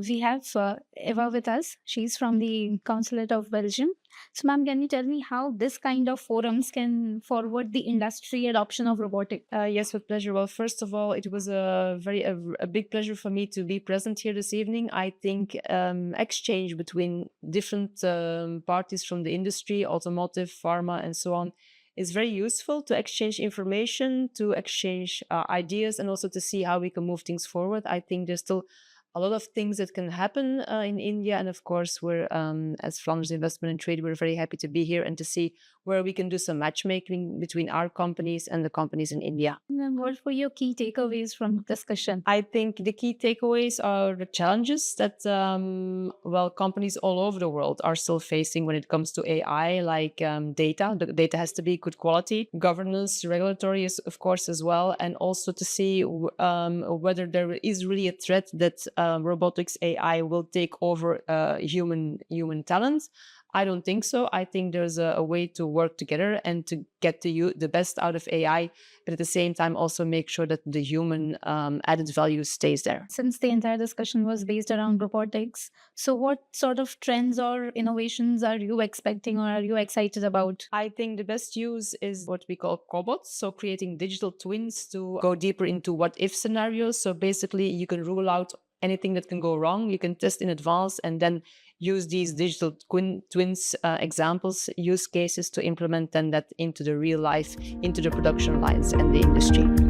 we have Eva with us. She's from the Consulate of Belgium. So, ma'am, can you tell me how this kind of forums can forward the industry adoption of robotics? Yes, with pleasure. Well, first of all, it was a big pleasure for me to be present here this evening. I think exchange between different parties from the industry, automotive, pharma, and so on, is very useful to exchange information, to exchange ideas, and also to see how we can move things forward. I think there's still a lot of things that can happen in India. And of course, we're, as Flanders Investment and Trade, we're very happy to be here and to see where we can do some matchmaking between our companies and the companies in India. And then what were your key takeaways from discussion? I think the key takeaways are the challenges that, companies all over the world are still facing when it comes to AI, like data. The data has to be good quality, governance, regulatory, is, of course, as well, and also to see whether there is really a threat that robotics AI will take over human talent. I don't think so. I think there's a way to work together and to get the best out of AI, but at the same time also make sure that the human added value stays there. Since the entire discussion was based around robotics, so what sort of trends or innovations are you expecting or are you excited about? I think the best use is what we call cobots, so creating digital twins to go deeper into what-if scenarios. So basically, you can rule out anything that can go wrong. You can test in advance and then use these digital twins examples, use cases to implement then that into the real life, into the production lines and the industry.